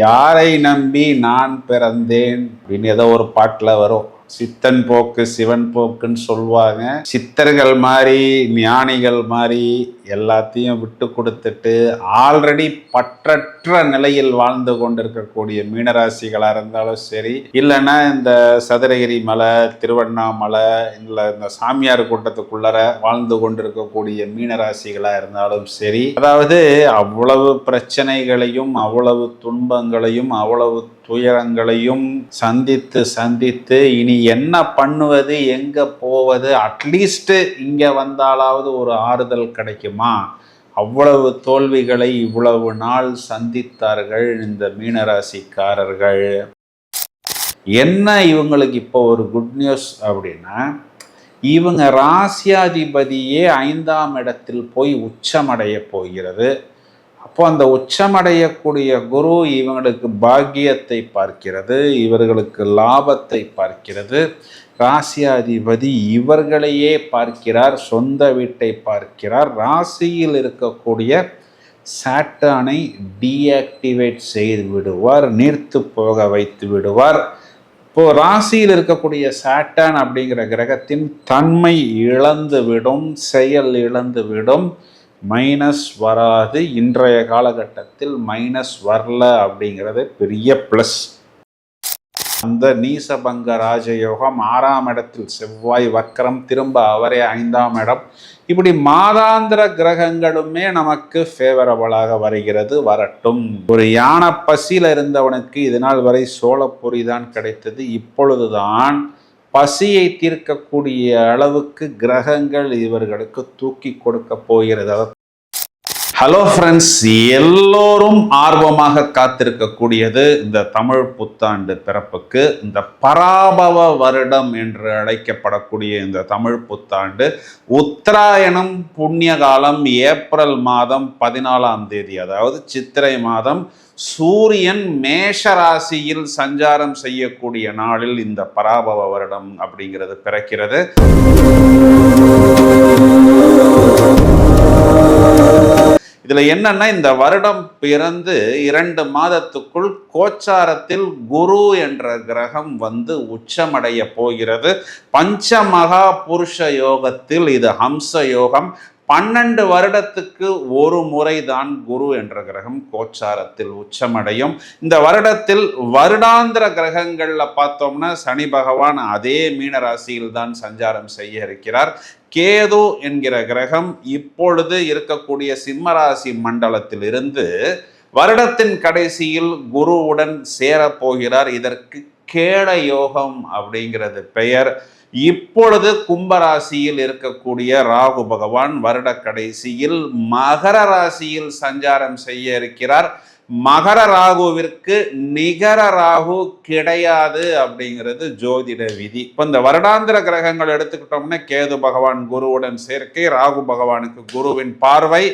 யாரை நம்பி நான் பிறந்தேன் அப்படின்னு ஏதோ ஒரு பாட்டுல வரும். சித்தன் போக்கு சிவன் போக்குன்னு சொல்லுவாங்க. சித்தர்கள் மாதிரி ஞானிகள் மாதிரி எல்லாத்தையும் விட்டு கொடுத்துட்டு ஆல்ரெடி பற்றற்ற நிலையில் வாழ்ந்து கொண்டிருக்கக்கூடிய மீனராசிகளா இருந்தாலும் சரி, இல்லைன்னா இந்த சதுரகிரி மலை, திருவண்ணாமலை, இல்லை இந்த சாமியார் கூட்டத்துக்குள்ளர வாழ்ந்து கொண்டிருக்கக்கூடிய மீனராசிகளா இருந்தாலும் சரி, அதாவது அவ்வளவு பிரச்சனைகளையும் அவ்வளவு துன்பங்களையும் அவ்வளவு துயரங்களையும் சந்தித்து சந்தித்து இனி என்ன பண்ணுவது, எங்க போவது, அட்லீஸ்ட் இங்க வந்தாலாவது ஒரு ஆறுதல் கிடைக்குமா, அவ்வளவு தோல்விகளை இவ்வளவு நாள் சந்தித்தார்கள் இந்த மீனராசிக்காரர்கள். என்ன இவங்களுக்கு இப்போ ஒரு குட் நியூஸ் அப்படின்னா, இவங்க ராசியாதிபதியே 5ஆம் இடத்தில் போய் உச்சமடைய போகிறது. அப்போ அந்த உச்சமடையக்கூடிய குரு இவங்களுக்கு பாக்கியத்தை பார்க்கிறது, இவர்களுக்கு லாபத்தை பார்க்கிறது. ராசியாதிபதி இவர்களையே பார்க்கிறார், சொந்த வீட்டை பார்க்கிறார். ராசியில் இருக்கக்கூடிய சாட்டர்னை டீஆக்டிவேட் செய்து விடுவார், நீர்த்து போக வைத்து விடுவார். இப்போ ராசியில் இருக்கக்கூடிய சாட்டர்ன் அப்படிங்கிற கிரகத்தின் தன்மை இழந்து விடும், செயல் இழந்து விடும். மைனஸ் வராது. இன்றைய காலகட்டத்தில் மைனஸ் வரல அப்படிங்கிறது பெரிய ப்ளஸ். அந்த நீசபங்க ராஜயோகம் 6ஆம் இடத்தில் செவ்வாய் வக்கரம், திரும்ப அவரே 5ஆம் இடம். இப்படி மாதாந்திர கிரகங்களுமே நமக்கு ஃபேவரபிளாக வருகிறது, வரட்டும். ஒரு யானை பசியில் இருந்தவனுக்கு இதனால் வரை சோளப்பொரி தான் கிடைத்தது. இப்பொழுதுதான் பசியை தீர்க்கக்கூடிய அளவுக்கு கிரகங்கள் இவர்களுக்கு தூக்கி கொடுக்க போகிறது. ஹலோ ஃப்ரெண்ட்ஸ், எல்லோரும் ஆர்வமாக காத்திருக்கக்கூடியது இந்த தமிழ் புத்தாண்டு பிறப்புக்கு. இந்த பராபவ வருடம் என்று அழைக்கப்படக்கூடிய இந்த தமிழ் புத்தாண்டு உத்தராயணம் புண்ணிய காலம் ஏப்ரல் மாதம் 14ஆம் தேதி, அதாவது சித்திரை மாதம், சூரியன் மேஷ ராசியில் சஞ்சாரம் செய்யக்கூடிய நாளில் இந்த பராபவ வருடம் அப்படிங்கிறது பிறக்கிறது. இதுல என்னன்னா, இந்த வருடம் பிறந்து 2 மாதத்துக்குள் கோச்சாரத்தில் குரு என்ற கிரகம் வந்து உச்சமடைய போகிறது. பஞ்சமகா புருஷ யோகத்தில் இது ஹம்ச யோகம். 12 வருடத்துக்கு ஒரு முறை தான் குரு என்ற கிரகம் கோச்சாரத்தில் உச்சமடையும். இந்த வருடத்தில் வருடாந்திர கிரகங்கள்ல பார்த்தோம்னா சனி பகவான் அதே மீன ராசியில் தான் சஞ்சாரம் செய்ய இருக்கிறார். கேது என்கிற கிரகம் இப்பொழுது இருக்கக்கூடிய சிம்மராசி மண்டலத்தில் இருந்து வருடத்தின் கடைசியில் குருவுடன் சேரப்போகிறார். இதற்கு கேட யோகம் அப்படிங்கிறது பெயர். இப்பொழுது கும்பராசியில் இருக்கக்கூடிய ராகு பகவான் வருட கடைசியில் மகர ராசியில் சஞ்சாரம் செய்ய இருக்கிறார். மகர ராகுவிற்கு நிகர ராகு கிடையாது அப்படிங்கிறது ஜோதிட விதி. இப்போ இந்த வருடாந்திர கிரகங்கள் எடுத்துக்கிட்டோம்னா கேது பகவான் குருவுடன் சேர்க்கை, ராகு பகவானுக்கு குருவின் பார்வை,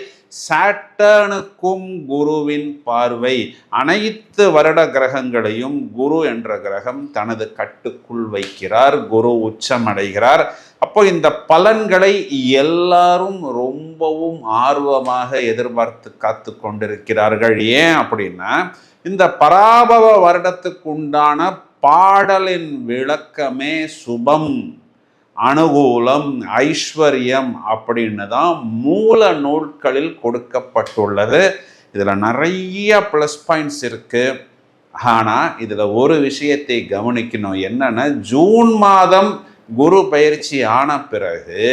சாட்டர்னுக்கும் குருவின் பார்வை. அனைத்து வருட கிரகங்களையும் குரு என்ற கிரகம் தனது கட்டுக்குள் வைக்கிறார், குரு உச்சமடைகிறார். அப்போ இந்த பலன்களை எல்லாரும் ரொம்பவும் ஆர்வமாக எதிர்பார்த்து காத்து கொண்டிருக்கிறார்கள். ஏன் அப்படின்னா, இந்த பராபவ வருடத்துக்கு உண்டான பாடலின் விளக்கமே சுபம், அனுகூலம், ஐஸ்வர்யம் அப்படின்னு தான் மூல நூல்களில் கொடுக்கப்பட்டுள்ளது. இதில் நிறைய ப்ளஸ் பாயிண்ட்ஸ் இருக்கு. ஆனால் இதில் ஒரு விஷயத்தை கவனிக்கணும். என்னன்னா, ஜூன் மாதம் குரு பயிற்சி ஆன பிறகு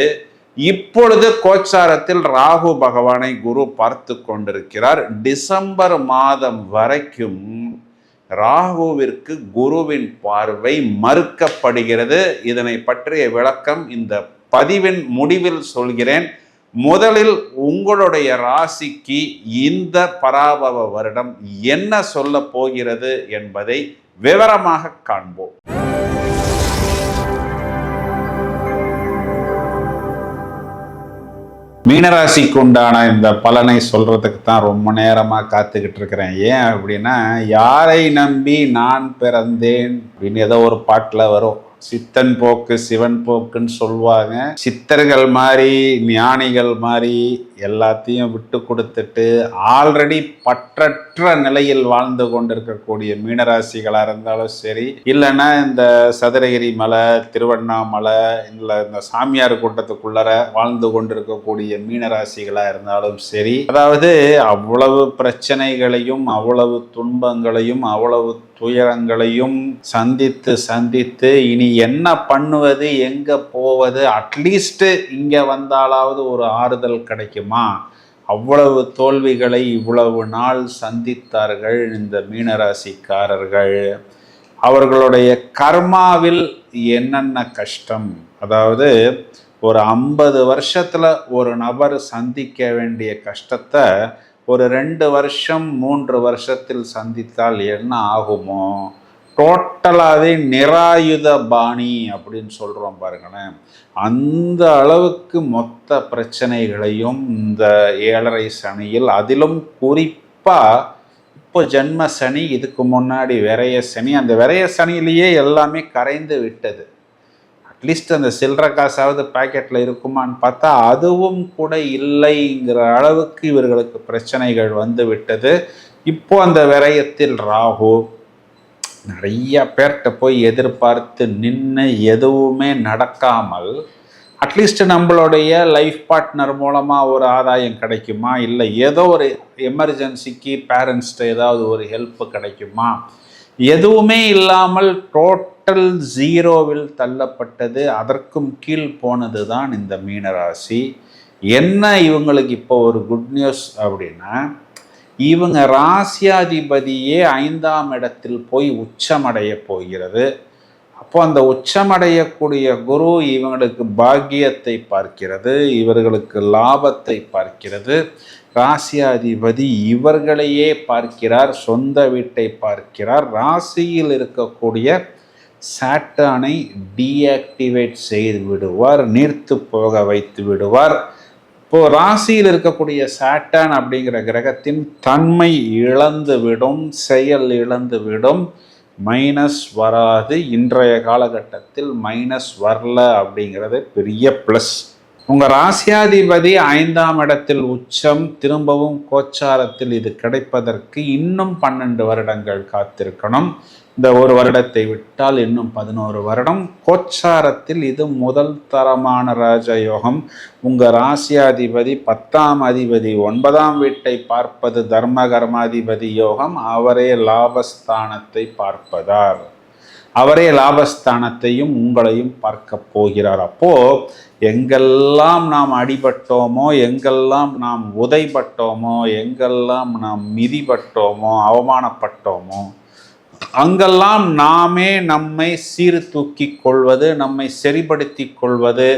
இப்பொழுது கோச்சாரத்தில் ராகு பகவானை குரு பார்த்து கொண்டிருக்கிறார். டிசம்பர் மாதம் வரைக்கும் ராகுவிற்கு குருவின் பார்வை மறுக்கப்படுகிறது. இதனை பற்றிய விளக்கம் இந்த பதிவின் முடிவில் சொல்கிறேன். முதலில் உங்களுடைய ராசிக்கு இந்த பராபவ வருடம் என்ன சொல்ல போகிறது என்பதை விவரமாக காண்போம். மீனராசிக்கு உண்டான இந்த பலனை சொல்றதுக்கு தான் ரொம்ப நேரமா காத்துக்கிட்டு இருக்கிறேன். ஏன் அப்படின்னா, யாரை நம்பி நான் பிறந்தேன் அப்படின்னு ஏதோ ஒரு பாட்டுல வரும். சித்தன் போக்கு சிவன் போக்குன்னு சொல்லுவாங்க. சித்தர்கள் மாதிரி ஞானிகள் மாதிரி எல்லாத்தையும் விட்டு கொடுத்துட்டு ஆல்ரெடி பற்றற்ற நிலையில் வாழ்ந்து கொண்டிருக்கக்கூடிய மீனராசிகளாக இருந்தாலும் சரி, இல்லைன்னா இந்த சதுரகிரி மலை, திருவண்ணாமலை, இல்லை இந்த சாமியார் கூட்டத்துக்குள்ளர வாழ்ந்து கொண்டிருக்கக்கூடிய மீனராசிகளாக இருந்தாலும் சரி, அதாவது அவ்வளவு பிரச்சனைகளையும் அவ்வளவு துன்பங்களையும் அவ்வளவு துயரங்களையும் சந்தித்து சந்தித்து இனி என்ன பண்ணுவது, எங்கே போவது, அட்லீஸ்ட் இங்கே வந்தாலாவது ஒரு ஆறுதல் கிடைக்குமா, அவ்வளவு தோல்விகளை இவ்வளவு நாள் சந்தித்தார்கள் இந்த மீனராசிக்காரர்கள். அவர்களுடைய கர்மாவில் என்னென்ன கஷ்டம், அதாவது ஒரு 50 வருஷத்தில் ஒரு நபர் சந்திக்க வேண்டிய கஷ்டத்தை ஒரு 2 வருஷம் 3 வருஷத்தில் சந்தித்தால் என்ன ஆகுமோ, டோட்டலாகவே நிராயுத பாணி அப்படின்னு சொல்கிறோம் பாருங்களேன். அந்த அளவுக்கு மொத்த பிரச்சனைகளையும் இந்த 7.5 சனியில், அதிலும் குறிப்பாக இப்போ ஜென்ம சனி, இதுக்கு முன்னாடி விரைய சனி, அந்த விரைய சனியிலேயே எல்லாமே கரைந்து விட்டது. அட்லீஸ்ட் அந்த சில்லற காசாவது பாக்கெட்டில் இருக்குமான்னு பார்த்தா அதுவும் கூட இல்லைங்கிற அளவுக்கு இவர்களுக்கு பிரச்சனைகள் வந்து விட்டது. இப்போ அந்த விரயத்தில் ராகு நிறைய பேர்கிட்ட போய் எதிர்பார்த்து நின்று எதுவுமே நடக்காமல், அட்லீஸ்ட் நம்மளுடைய லைஃப் பார்ட்னர் மூலமாக ஒரு ஆதாயம் கிடைக்குமா, இல்லை ஏதோ ஒரு எமர்ஜென்சிக்கு பேரண்ட்ஸ்கிட்ட ஏதாவது ஒரு ஹெல்ப் கிடைக்குமா, எதுவுமே இல்லாமல் டோட்டல் ஜீரோவில் தள்ளப்பட்டது. அதற்கும் கீழ் போனது தான் இந்த மீனராசி. என்ன இவங்களுக்கு இப்போ ஒரு குட் நியூஸ் அப்படின்னா, இவங்க ராசியாதிபதியே 5ஆம் இடத்தில் போய் உச்சமடைய போகிறது. அப்போ அந்த உச்சமடையக்கூடிய குரு இவங்களுக்கு பாக்கியத்தை பார்க்கிறது, இவர்களுக்கு லாபத்தை பார்க்கிறது. ராசியாதிபதி இவர்களையே பார்க்கிறார், சொந்த வீட்டை பார்க்கிறார். ராசியில் இருக்கக்கூடிய சாட்டர்னை டீஆக்டிவேட் செய்து விடுவார், நீர்த்து போக வைத்து விடுவார். இப்போ ராசியில் இருக்கக்கூடிய சாட்டர்ன் அப்படிங்கிற கிரகத்தின் தன்மை இழந்து விடும், செயல் இழந்து விடும். மைனஸ் வராது. இன்றைய காலகட்டத்தில் மைனஸ் வரல அப்படிங்கிறது பெரிய ப்ளஸ். உங்கள் ராசியாதிபதி 5ஆம் இடத்தில் உச்சம், திரும்பவும் கோச்சாரத்தில் இது கிடைப்பதற்கு இன்னும் 12 வருடங்கள் காத்திருக்கணும். இந்த ஒரு வருடத்தை விட்டால் இன்னும் 11 வருடம். கோச்சாரத்தில் இது முதல் தரமான ராஜயோகம். உங்கள் ராசியாதிபதி 10ஆம் அதிபதி 9ஆம் வீட்டை பார்ப்பது தர்ம கர்மாதிபதி யோகம். அவரே லாபஸ்தானத்தை பார்ப்பதால் அவரே லாபஸ்தானத்தையும் உங்களையும் பார்க்க போகிறார். அப்போ எங்கெல்லாம் நாம் அடிபட்டோமோ, எங்கெல்லாம் நாம் உதைப்பட்டோமோ, எங்கெல்லாம் நாம் மிதிப்பட்டோமோ, அவமானப்பட்டோமோ, அங்கெல்லாம் நாமே நம்மை சீர்தூக்கி கொள்வது, நம்மை சரிப்படுத்தி கொள்வது,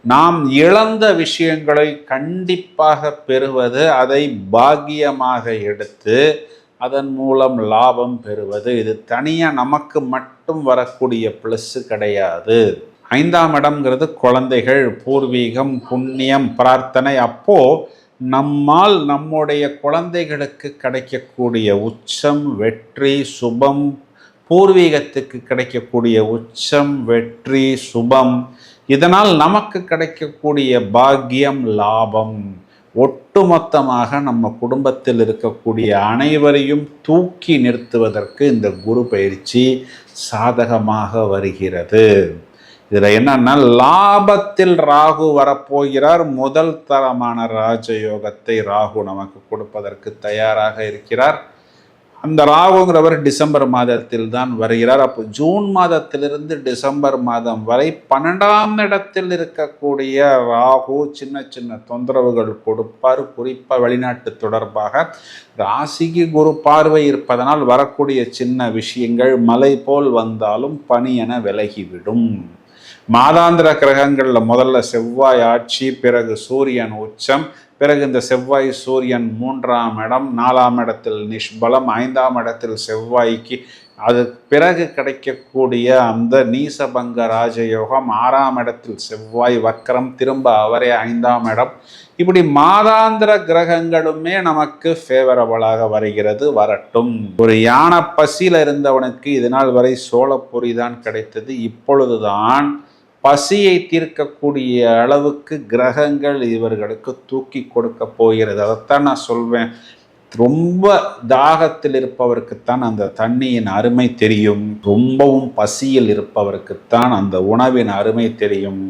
நாம் இழந்த விஷயங்களை கண்டிப்பாக பெறுவது, அதை பாக்கியமாக எடுத்து அதன் மூலம் லாபம் பெறுவது, இது தனியாக நமக்கு மட்டும் வரக்கூடிய ப்ளஸ்ஸு கிடையாது. 5ஆம் இடம்ங்கிறது குழந்தைகள், பூர்வீகம், புண்ணியம், பிரார்த்தனை. அப்போ நம்மால் நம்முடைய குழந்தைகளுக்கு கிடைக்கக்கூடிய உச்சம், வெற்றி, சுபம், பூர்வீகத்துக்கு கிடைக்கக்கூடிய உச்சம், வெற்றி, சுபம், இதனால் நமக்கு கிடைக்கக்கூடிய பாக்கியம், லாபம், ஒட்டுமொத்தமாக நம்ம குடும்பத்தில் இருக்கக்கூடிய அனைவரையும் தூக்கி நிறுத்துவதற்கு இந்த குரு பயிற்சி சாதகமாக வருகிறது. இதில் என்னன்னா, லாபத்தில் ராகு வரப்போகிறார். முதல் தரமான ராஜயோகத்தை ராகு நமக்கு கொடுப்பதற்கு தயாராக இருக்கிறார். அந்த ராகுங்கிறவர் டிசம்பர் மாதத்தில் தான் வருகிறார். அப்போ ஜூன் மாதத்திலிருந்து டிசம்பர் மாதம் வரை 12ஆம் இடத்தில் இருக்கக்கூடிய ராகு சின்ன சின்ன தொந்தரவுகள் கொடுப்பார். குறிப்பாக வெளிநாட்டு தொடர்பாக ராசிக்கு குரு பார்வை இருப்பதனால் வரக்கூடிய சின்ன விஷயங்கள் மலை போல் வந்தாலும் பனி என விலகிவிடும். மாதாந்திர கிரகங்களில் முதல்ல செவ்வாய் ஆட்சி, பிறகு சூரியன் உச்சம், பிறகு இந்த செவ்வாய் சூரியன் 3ஆம் இடம், 4ஆம் இடத்தில் நிஷ்பலம், 5ஆம் இடத்தில் செவ்வாய்க்கு அது பிறகு கிடைக்கக்கூடிய அந்த நீசபங்க ராஜயோகம், 6ஆம் இடத்தில் செவ்வாய் வக்கரம், திரும்ப அவரே 5ஆம் இடம். இப்படி மாதாந்திர கிரகங்களுமே நமக்கு ஃபேவரபிளாக வருகிறது. வரட்டும். ஒரு யானை பசியில் இருந்தவனுக்கு இதனால் வரை சோளப்பொறி தான் கிடைத்தது. இப்பொழுதுதான் பசியை தீர்க்கக்கூடிய அளவுக்கு கிரகங்கள் இவர்களுக்கு தூக்கி கொடுக்க போகிறது. அதைத்தான் நான் சொல்வேன். ரொம்ப தாகத்தில் இருப்பவருக்குத்தான் அந்த தண்ணியின் அருமை தெரியும். ரொம்பவும் பசியில் இருப்பவருக்குத்தான் அந்த உணவின் அருமை தெரியும்.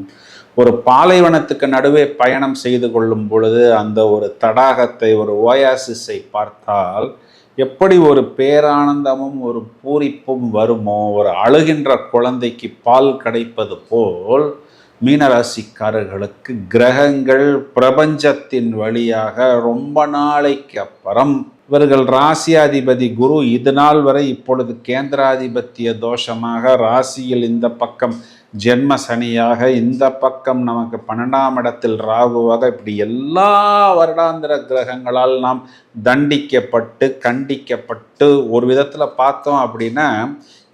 ஒரு பாலைவனத்துக்கு நடுவே பயணம் செய்து கொள்ளும் பொழுது அந்த ஒரு தடாகத்தை, ஒரு ஓயாசிஸை பார்த்தால் எப்படி ஒரு பேரானந்தமும் ஒரு பூரிப்பும் வருமோ, ஒரு அழுகின்ற குழந்தைக்கு பால் கிடைப்பது போல் மீனராசிக்காரர்களுக்கு கிரகங்கள் பிரபஞ்சத்தின் வழியாக ரொம்ப நாளைக்கு அப்புறம் இவர்கள் ராசியாதிபதி குரு இது நாள் வரை இப்பொழுது கேந்திராதிபத்திய தோஷமாக ராசியில் இந்த பக்கம் ஜென்ம சனியாக, இந்த பக்கம் நமக்கு 12ஆம் இடத்தில் ராகுவாக, இப்படி எல்லா வருடாந்திர கிரகங்களால் நாம் தண்டிக்கப்பட்டு கண்டிக்கப்பட்டு ஒரு விதத்தில் பார்த்தோம் அப்படின்னா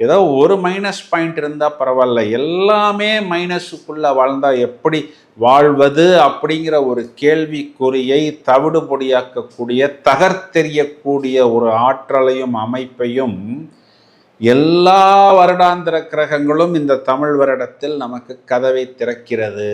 ஏதோ ஒரு மைனஸ் பாயிண்ட் இருந்தால் பரவாயில்ல, எல்லாமே மைனஸுக்குள்ளே வாழ்ந்தால் எப்படி வாழ்வது அப்படிங்கிற ஒரு கேள்விக்குறியை தவிடுபொடியாக்கக்கூடிய, தகர்த்தெறியக்கூடிய ஒரு ஆற்றலையும் அமைப்பையும் எல்லா வருடாந்திர கிரகங்களும் இந்த தமிழ் வருடத்தில் நமக்கு கதவை திறக்கிறது.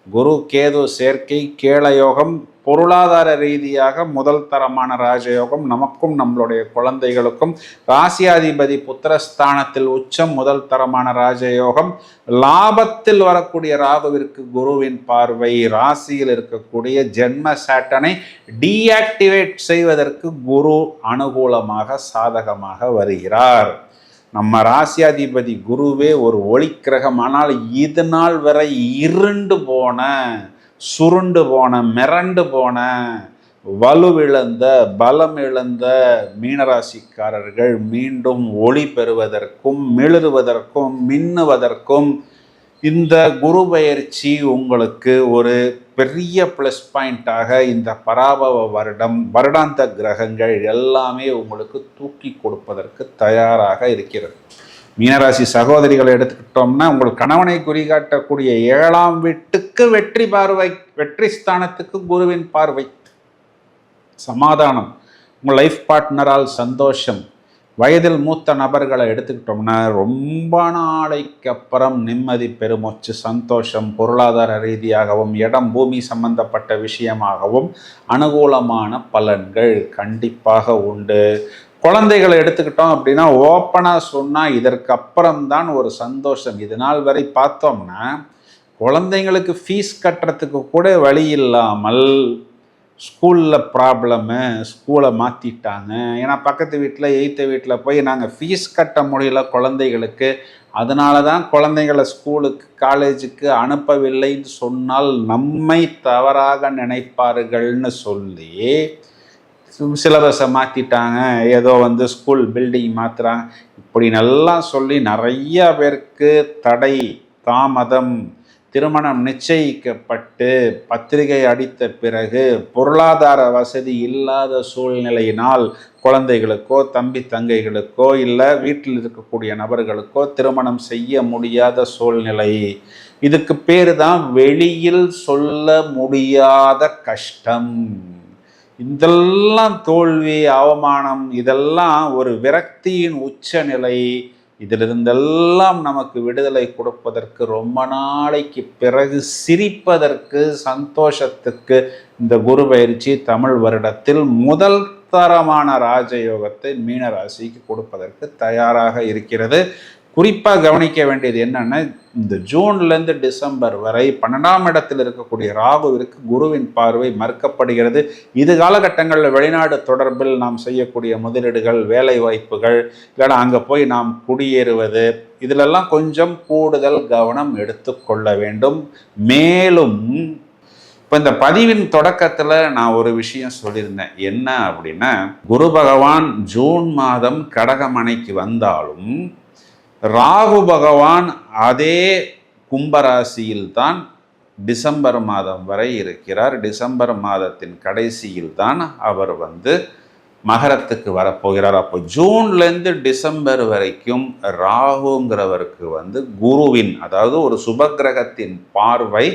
குரு கேது சேர்க்கை, கேளயோகம், பொருளாதார ரீதியாக முதல் தரமான ராஜயோகம் நமக்கும் நம்மளுடைய குழந்தைகளுக்கும். ராசியாதிபதி புத்திரஸ்தானத்தில் உச்சம், முதல் தரமான ராஜயோகம். லாபத்தில் வரக்கூடிய ராகுவிற்கு குருவின் பார்வை, ராசியில் இருக்கக்கூடிய ஜென்ம சாட்டனை டீஆக்டிவேட் செய்வதற்கு குரு அனுகூலமாக சாதகமாக வருகிறார். நம்ம ராசியாதிபதி குருவே ஒரு ஒளி கிரகம். ஆனால் இது நாள் வரை இருண்டு போன, சுருண்டு போன, மிரண்டு போன, வலுவிழந்த, பலம் இழந்த மீனராசிக்காரர்கள் மீண்டும் ஒளி பெறுவதற்கும், மிளறுவதற்கும், மின்னுவதற்கும் இந்த குரு பயிற்சி உங்களுக்கு ஒரு பெரிய ப்ளஸ் பாயிண்டாக இந்த பராபவ வருடம், வருடாந்த கிரகங்கள் எல்லாமே உங்களுக்கு தூக்கி கொடுப்பதற்கு தயாராக இருக்கிறது. மீனராசி சகோதரிகளை எடுத்துக்கிட்டோம்னா, உங்கள் கணவனை குறிகாட்டக்கூடிய 7ஆம் வீட்டுக்கு வெற்றி பார்வை, வெற்றி ஸ்தானத்துக்கு குருவின் பார்வை, சமாதானம், உங்கள் லைஃப் பார்ட்னரால் சந்தோஷம். வயதில் மூத்த நபர்களை எடுத்துக்கிட்டோம்னா ரொம்ப நாளைக்கு அப்புறம் நிம்மதி, பெருமூச்சு, சந்தோஷம், பொருளாதார ரீதியாகவும் இடம் பூமி சம்பந்தப்பட்ட விஷயமாகவும் அனுகூலமான பலன்கள் கண்டிப்பாக உண்டு. குழந்தைகளை எடுத்துக்கிட்டோம் அப்படின்னா ஓப்பனாக சொன்னால் இதற்கு அப்புறம்தான் ஒரு சந்தோஷம். இது நாள் வரை பார்த்தோம்னா குழந்தைங்களுக்கு ஃபீஸ் கட்டுறதுக்கு கூட வழி இல்லாமல் ஸ்கூலில் ப்ராப்ளமு, ஸ்கூலை மாற்றிட்டாங்க. ஏன்னா பக்கத்து வீட்டில், எய்த்த வீட்டில் போய் நாங்கள் ஃபீஸ் கட்ட முடியல குழந்தைகளுக்கு, அதனால தான் குழந்தைகளை ஸ்கூலுக்கு, காலேஜுக்கு அனுப்பவில்லைன்னு சொன்னால் நம்மை தவறாக நினைப்பார்கள்னு சொல்லி சிலபஸை மாற்றிட்டாங்க, ஏதோ ஸ்கூல் பில்டிங் மாற்றுறாங்க, இப்படி நல்லா சொல்லி நிறைய பேருக்கு தடை, தாமதம். திருமணம் நிச்சயிக்கப்பட்டு பத்திரிகை அடித்த பிறகு பொருளாதார வசதி இல்லாத சூழ்நிலையினால் குழந்தைகளுக்கோ, தம்பி தங்கைகளுக்கோ, இல்லை வீட்டில் இருக்கக்கூடிய நபர்களுக்கோ திருமணம் செய்ய முடியாத சூழ்நிலை. இதுக்கு பேர் தான் வெளியில் சொல்ல முடியாத கஷ்டம். இதெல்லாம் தோல்வி, அவமானம், இதெல்லாம் ஒரு விரக்தியின் உச்சநிலை. இதிலிருந்தெல்லாம் நமக்கு விடுதலை கொடுப்பதற்கு, ரொம்ப நாளைக்கு பிறகு சிரிப்பதற்கு, சந்தோஷத்துக்கு இந்த குரு பயிற்சி தமிழ் வருடத்தில் முதல் தரமான ராஜயோகத்தை மீனராசிக்கு கொடுப்பதற்கு தயாராக இருக்கிறது. குறிப்பாக கவனிக்க வேண்டியது என்னன்னா, இந்த ஜூன்லேருந்து டிசம்பர் வரை 12ஆம் இடத்தில் இருக்கக்கூடிய ராகுவிற்கு குருவின் பார்வை மறுக்கப்படுகிறது. இது காலகட்டங்களில் வெளிநாடு தொடர்பில் நாம் செய்யக்கூடிய முதலீடுகள், வேலை வாய்ப்புகள், இல்லைனா அங்கே போய் நாம் குடியேறுவது, இதிலெல்லாம் கொஞ்சம் கூடுதல் கவனம் எடுத்துக்கொள்ள வேண்டும். மேலும் இப்போ இந்த பதிவின் தொடக்கத்தில் நான் ஒரு விஷயம் சொல்லியிருந்தேன். என்ன அப்படின்னா, குரு பகவான் ஜூன் மாதம் கடகமனைக்கு வந்தாலும் ராகு பகவான் அதே கும்பராசியில்தான் டிசம்பர் மாதம் வரை இருக்கிறார். டிசம்பர் மாதத்தின் கடைசியில் தான் அவர் மகரத்துக்கு வரப்போகிறார். அப்போ ஜூன்லேருந்து டிசம்பர் வரைக்கும் ராகுங்கிறவருக்கு குருவின், அதாவது ஒரு சுபகிரகத்தின் பார்வை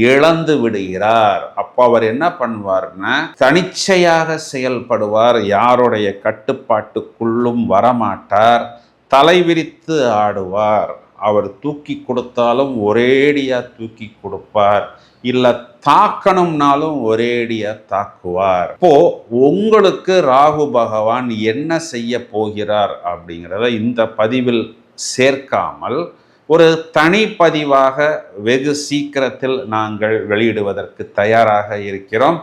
இழந்து விடுகிறார். அப்போ அவர் என்ன பண்ணுவார்னா, தனிச்சையாக செயல்படுவார், யாருடைய கட்டுப்பாட்டுக்குள்ளும் வரமாட்டார், தலைவிரித்து ஆடுவார். அவர் தூக்கி கொடுத்தாலும் ஒரேடியா தூக்கி கொடுப்பார், இல்ல தாக்கணும்னாலும் ஒரேடியா தாக்குவார். இப்போ உங்களுக்கு ராகு பகவான் என்ன செய்ய போகிறார் அப்படிங்கிறத இந்த பதிவில் சேர்க்காமல் ஒரு தனிப்பதிவாக வெகு சீக்கிரத்தில் நாங்கள் வெளியிடுவதற்கு தயாராக இருக்கிறோம்.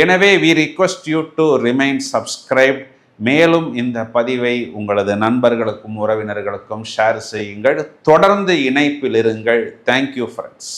எனவே we request you to remain subscribed. மேலும் இந்த பதிவை உங்களது நண்பர்களுக்கும் உறவினர்களுக்கும் ஷேர் செய்யுங்கள். தொடர்ந்து இணைப்பில் இருங்கள். Thank you friends.